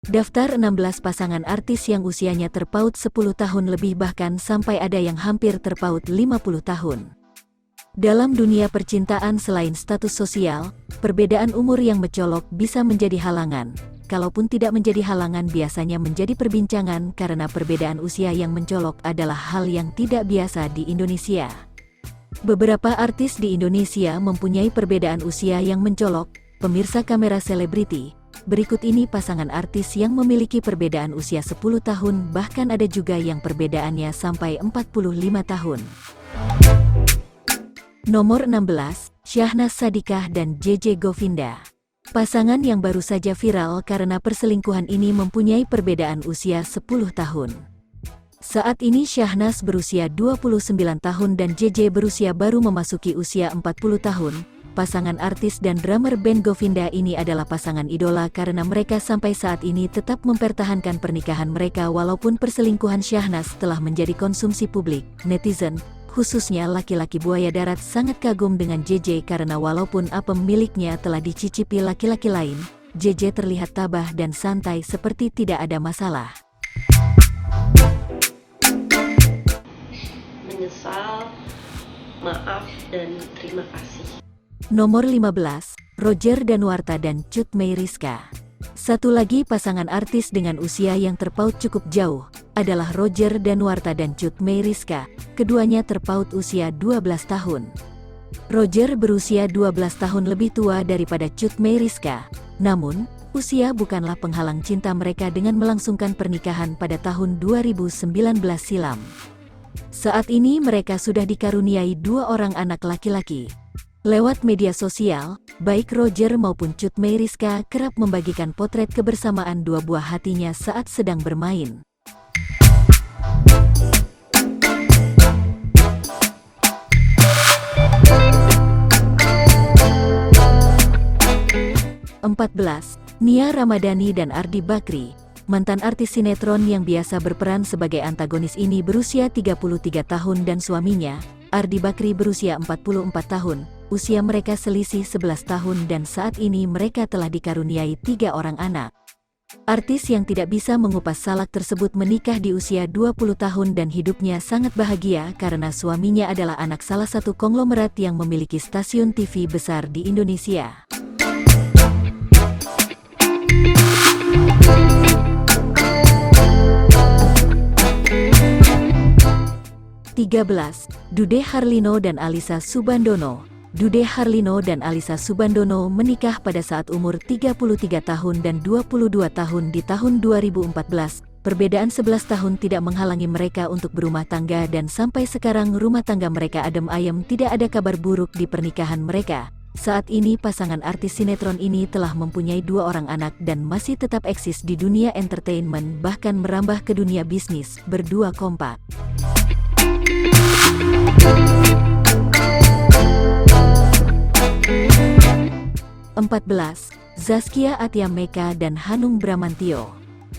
Daftar 16 pasangan artis yang usianya terpaut 10 tahun lebih bahkan sampai ada yang hampir terpaut 50 tahun. Dalam dunia percintaan selain status sosial, perbedaan umur yang mencolok bisa menjadi halangan. Kalaupun tidak menjadi halangan biasanya menjadi perbincangan karena perbedaan usia yang mencolok adalah hal yang tidak biasa di Indonesia. Beberapa artis di Indonesia mempunyai perbedaan usia yang mencolok, pemirsa Kamera Selebriti. Berikut ini pasangan artis yang memiliki perbedaan usia 10 tahun bahkan ada juga yang perbedaannya sampai 45 tahun. Nomor 16, Syahnaz Sadiqah dan JJ Govinda. Pasangan yang baru saja viral karena perselingkuhan ini mempunyai perbedaan usia 10 tahun. Saat ini Syahnaz berusia 29 tahun dan JJ berusia baru memasuki usia 40 tahun. Pasangan artis dan drummer band Govinda ini adalah pasangan idola karena mereka sampai saat ini tetap mempertahankan pernikahan mereka walaupun perselingkuhan Syahnaz telah menjadi konsumsi publik. Netizen, khususnya laki-laki buaya darat sangat kagum dengan JJ karena walaupun apem miliknya telah dicicipi laki-laki lain, JJ terlihat tabah dan santai seperti tidak ada masalah. Menyesal, maaf, dan terima kasih. Nomor 15, Roger Danuarta dan Cut Meyriska. Satu lagi pasangan artis dengan usia yang terpaut cukup jauh, adalah Roger Danuarta dan Cut Meyriska. Keduanya terpaut usia 12 tahun. Roger berusia 12 tahun lebih tua daripada Cut Meyriska. Namun, usia bukanlah penghalang cinta mereka dengan melangsungkan pernikahan pada tahun 2019 silam. Saat ini mereka sudah dikaruniai 2 orang anak laki-laki. Lewat media sosial, baik Roger maupun Cut Meyriska kerap membagikan potret kebersamaan 2 buah hatinya saat sedang bermain. (14) Nia Ramadhani dan Ardi Bakri. Mantan artis sinetron yang biasa berperan sebagai antagonis ini berusia 33 tahun dan suaminya, Ardi Bakri berusia 44 tahun. Usia mereka selisih 11 tahun dan saat ini mereka telah dikaruniai 3 orang anak. Artis yang tidak bisa mengupas salak tersebut menikah di usia 20 tahun dan hidupnya sangat bahagia karena suaminya adalah anak salah satu konglomerat yang memiliki stasiun TV besar di Indonesia. (13) Dude Harlino dan Alyssa Subandono. Dude Harlino dan Alyssa Subandono menikah pada saat umur 33 tahun dan 22 tahun di tahun 2014. Perbedaan 11 tahun tidak menghalangi mereka untuk berumah tangga dan sampai sekarang rumah tangga mereka adem ayem, tidak ada kabar buruk di pernikahan mereka. Saat ini pasangan artis sinetron ini telah mempunyai 2 orang anak dan masih tetap eksis di dunia entertainment bahkan merambah ke dunia bisnis, berdua kompak. 14. Zaskia Atiameka dan Hanung Bramantyo.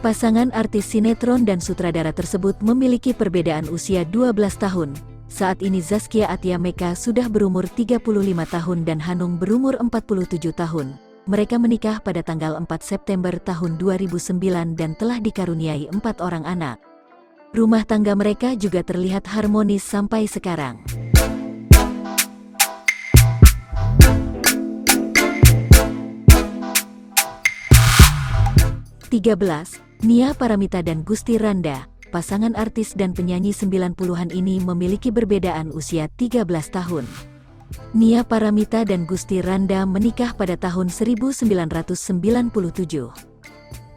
Pasangan artis sinetron dan sutradara tersebut memiliki perbedaan usia 12 tahun. Saat ini Zaskia Atiameka sudah berumur 35 tahun dan Hanung berumur 47 tahun. Mereka menikah pada tanggal 4 September tahun 2009 dan telah dikaruniai 4 orang anak. Rumah tangga mereka juga terlihat harmonis sampai sekarang. 13. Nia Paramita dan Gusti Randa. Pasangan artis dan penyanyi 90-an ini memiliki perbedaan usia 13 tahun. Nia Paramita dan Gusti Randa menikah pada tahun 1997.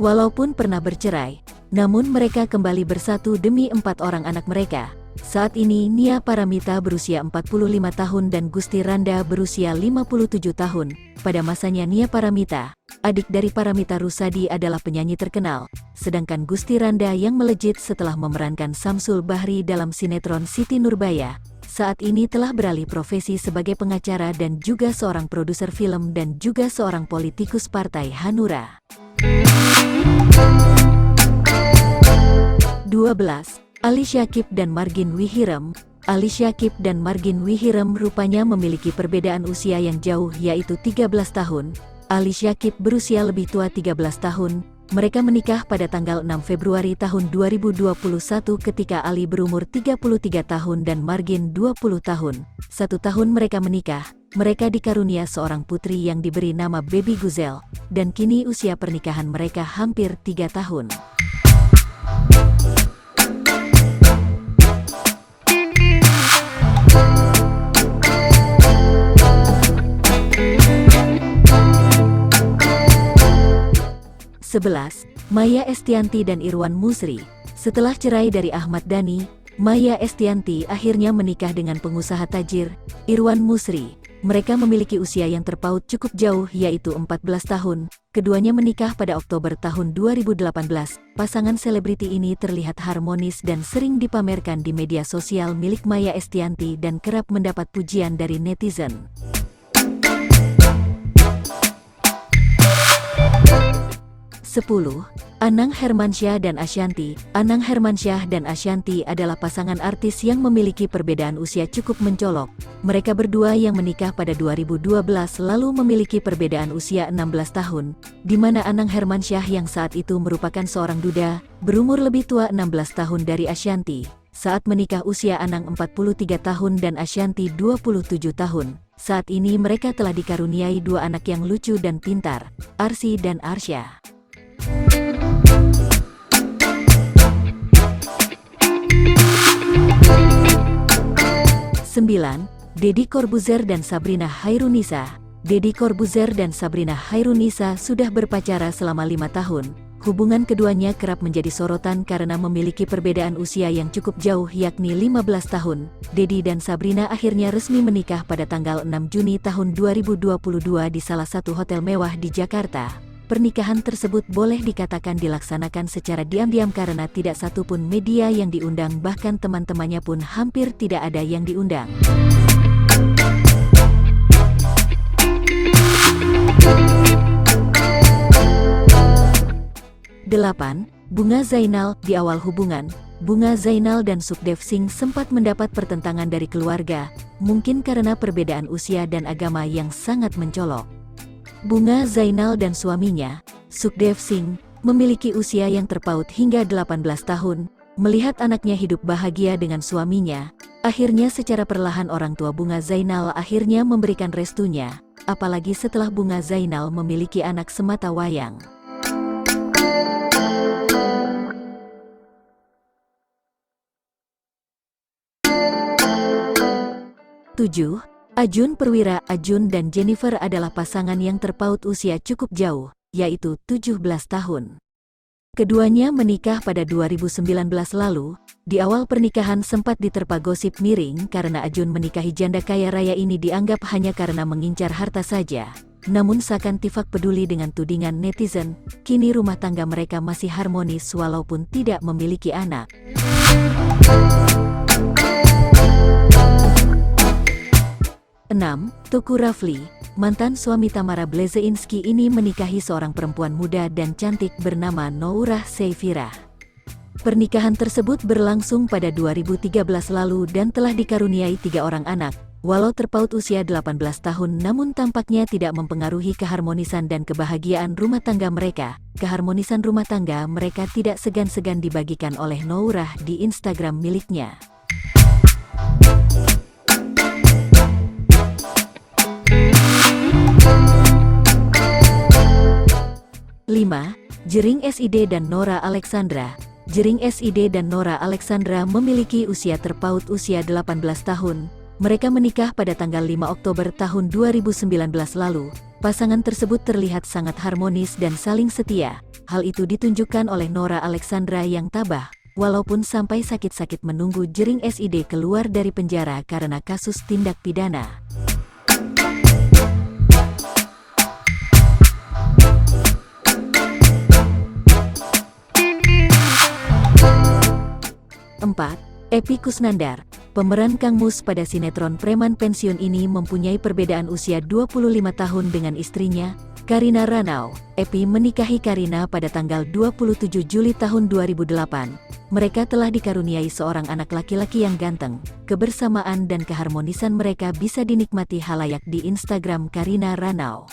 Walaupun pernah bercerai, namun mereka kembali bersatu demi 4 orang anak mereka. Saat ini Nia Paramita berusia 45 tahun dan Gusti Randa berusia 57 tahun. Pada masanya Nia Paramita, adik dari Paramita Rusady, adalah penyanyi terkenal, sedangkan Gusti Randa yang melejit setelah memerankan Samsul Bahri dalam sinetron Siti Nurbaya, saat ini telah beralih profesi sebagai pengacara dan juga seorang produser film dan juga seorang politikus Partai Hanura. 12. Ali Syakib dan Margin Wihirem. Ali Syakib dan Margin Wihirem rupanya memiliki perbedaan usia yang jauh, yaitu 13 tahun. Ali Syakib berusia lebih tua 13 tahun, Mereka menikah pada tanggal 6 Februari tahun 2021 ketika Ali berumur 33 tahun dan Margin 20 tahun. 1 tahun mereka menikah, mereka dikarunia seorang putri yang diberi nama Baby Guzel, dan kini usia pernikahan mereka hampir 3 tahun. Sebelas, Maya Estianty dan Irwan Musri. Setelah cerai dari Ahmad Dhani, Maya Estianty akhirnya menikah dengan pengusaha tajir, Irwan Musri. Mereka memiliki usia yang terpaut cukup jauh, yaitu 14 tahun. Keduanya menikah pada Oktober tahun 2018. Pasangan selebriti ini terlihat harmonis dan sering dipamerkan di media sosial milik Maya Estianty dan kerap mendapat pujian dari netizen. 10. Anang Hermansyah dan Ashanty. Anang Hermansyah dan Ashanty adalah pasangan artis yang memiliki perbedaan usia cukup mencolok. Mereka berdua yang menikah pada 2012 lalu memiliki perbedaan usia 16 tahun, di mana Anang Hermansyah yang saat itu merupakan seorang duda, berumur lebih tua 16 tahun dari Ashanty. Saat menikah usia Anang 43 tahun dan Ashanty 27 tahun. Saat ini mereka telah dikaruniai 2 anak yang lucu dan pintar, Arsy dan Arsya. 9. Deddy Corbuzier dan Sabrina Hairunisa. Deddy Corbuzier dan Sabrina Hairunisa sudah berpacaran selama 5 tahun. Hubungan keduanya kerap menjadi sorotan karena memiliki perbedaan usia yang cukup jauh, yakni 15 tahun. Deddy dan Sabrina akhirnya resmi menikah pada tanggal 6 Juni tahun 2022 di salah satu hotel mewah di Jakarta. Pernikahan tersebut boleh dikatakan dilaksanakan secara diam-diam karena tidak satupun media yang diundang, bahkan teman-temannya pun hampir tidak ada yang diundang. 8. Bunga Zainal. Di awal hubungan, Bunga Zainal dan Sukdev Singh sempat mendapat pertentangan dari keluarga, mungkin karena perbedaan usia dan agama yang sangat mencolok. Bunga Zainal dan suaminya, Sukdev Singh, memiliki usia yang terpaut hingga 18 tahun. Melihat anaknya hidup bahagia dengan suaminya, akhirnya secara perlahan orang tua Bunga Zainal akhirnya memberikan restunya, apalagi setelah Bunga Zainal memiliki anak sematawayang. 7. Ajun Perwira. Ajun dan Jennifer adalah pasangan yang terpaut usia cukup jauh, yaitu 17 tahun. Keduanya menikah pada 2019 lalu. Di awal pernikahan sempat diterpa gosip miring karena Ajun menikahi janda kaya raya ini dianggap hanya karena mengincar harta saja. Namun seakan Tifak peduli dengan tudingan netizen, kini rumah tangga mereka masih harmonis walaupun tidak memiliki anak. 6. Teuku Rafli. Mantan suami Tamara Bleszczynski ini menikahi seorang perempuan muda dan cantik bernama Nourah Seyfirah. Pernikahan tersebut berlangsung pada 2013 lalu dan telah dikaruniai 3 orang anak. Walau terpaut usia 18 tahun namun tampaknya tidak mempengaruhi keharmonisan dan kebahagiaan rumah tangga mereka. Keharmonisan rumah tangga mereka tidak segan-segan dibagikan oleh Nourah di Instagram miliknya. 5. Jering SID dan Nora Alexandra. Jering SID dan Nora Alexandra memiliki usia terpaut usia 18 tahun. Mereka menikah pada tanggal 5 Oktober tahun 2019 lalu. Pasangan tersebut terlihat sangat harmonis dan saling setia. Hal itu ditunjukkan oleh Nora Alexandra yang tabah, walaupun sampai sakit-sakit menunggu Jering SID keluar dari penjara karena kasus tindak pidana. 4. Epy Kusnandar. Pemeran Kang Mus pada sinetron Preman Pensiun ini mempunyai perbedaan usia 25 tahun dengan istrinya, Karina Ranau. Epy menikahi Karina pada tanggal 27 Juli tahun 2008. Mereka telah dikaruniai seorang anak laki-laki yang ganteng. Kebersamaan dan keharmonisan mereka bisa dinikmati halayak di Instagram Karina Ranau.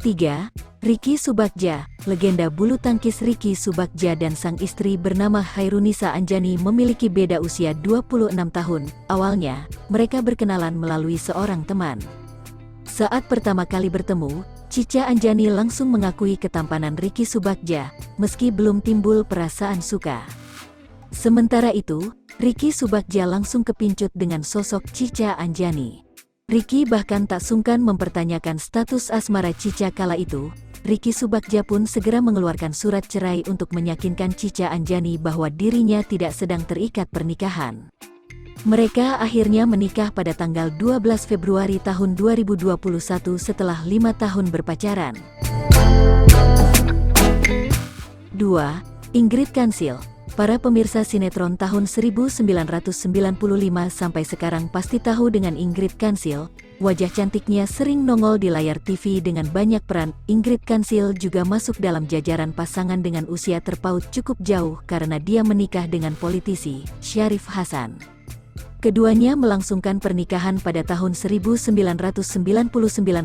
3. Ricky Subagja. Legenda bulu tangkis Ricky Subagja dan sang istri bernama Hairunisa Anjani memiliki beda usia 26 tahun. Awalnya, mereka berkenalan melalui seorang teman. Saat pertama kali bertemu, Cica Anjani langsung mengakui ketampanan Ricky Subagja, meski belum timbul perasaan suka. Sementara itu, Ricky Subagja langsung kepincut dengan sosok Cica Anjani. Ricky bahkan tak sungkan mempertanyakan status asmara Cica kala itu. Ricky Subagja pun segera mengeluarkan surat cerai untuk meyakinkan Cica Anjani bahwa dirinya tidak sedang terikat pernikahan. Mereka akhirnya menikah pada tanggal 12 Februari tahun 2021 setelah 5 tahun berpacaran. 2. Ingrid Kansil. Para pemirsa sinetron tahun 1995 sampai sekarang pasti tahu dengan Ingrid Kansil. Wajah cantiknya sering nongol di layar TV dengan banyak peran. Ingrid Kansil juga masuk dalam jajaran pasangan dengan usia terpaut cukup jauh karena dia menikah dengan politisi Syarif Hasan. Keduanya melangsungkan pernikahan pada tahun 1999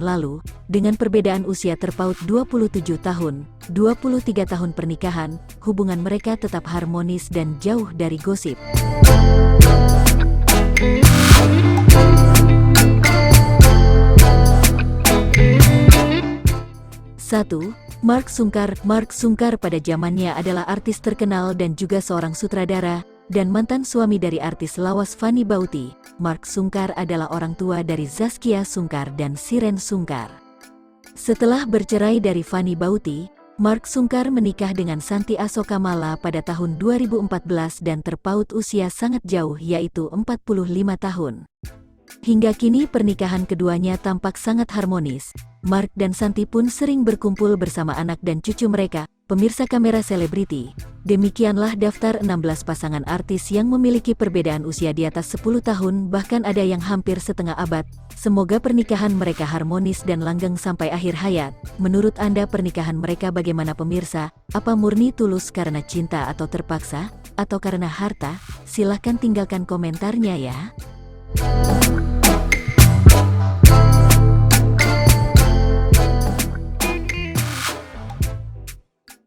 lalu, dengan perbedaan usia terpaut 27 tahun, 23 tahun pernikahan, hubungan mereka tetap harmonis dan jauh dari gosip. 1. Mark Sungkar. Mark Sungkar pada zamannya adalah artis terkenal dan juga seorang sutradara, dan mantan suami dari artis lawas Fanny Bauti. Mark Sungkar adalah orang tua dari Zaskia Sungkar dan Siren Sungkar. Setelah bercerai dari Fanny Bauti, Mark Sungkar menikah dengan Santi Asokamala pada tahun 2014 dan terpaut usia sangat jauh yaitu 45 tahun. Hingga kini pernikahan keduanya tampak sangat harmonis. Mark dan Santi pun sering berkumpul bersama anak dan cucu mereka. Pemirsa Kamera Selebriti, demikianlah daftar 16 pasangan artis yang memiliki perbedaan usia di atas 10 tahun bahkan ada yang hampir setengah abad. Semoga pernikahan mereka harmonis dan langgeng sampai akhir hayat. Menurut Anda pernikahan mereka bagaimana pemirsa? Apa murni tulus karena cinta atau terpaksa? Atau karena harta? Silahkan tinggalkan komentarnya ya.